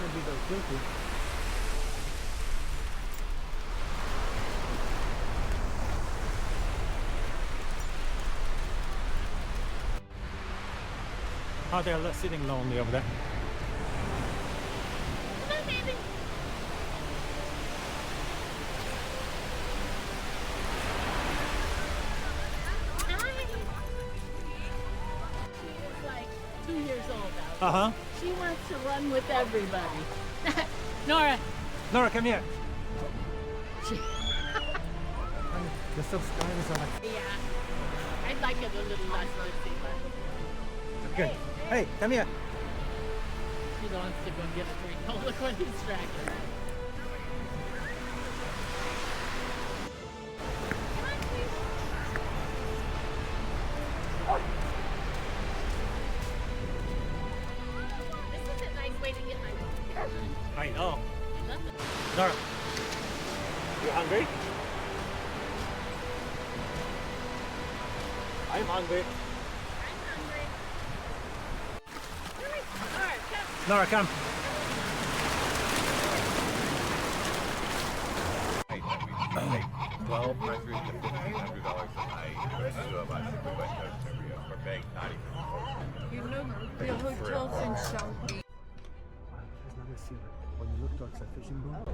gonna be the filthy. Oh, they're sitting lonely over there. Come on, baby. She is like 2 years old now. Uh-huh. She wants to run with everybody. Nora. Nora, come here. She, The subscribers are like, yeah. I'd like it a little less noisy, but okay. Hey, come here. she wants to go get a drink. Oh, look what he's dragging her. This is a nice way to get my I know. nothing. Nora, you hungry? I'm hungry. I'm hungry. All right, come. Nora, come. $1,250 to $1,500 a night to about for paying not even. You know, the hotels in South Beach. There's another silver. When you look towards the fishing boat,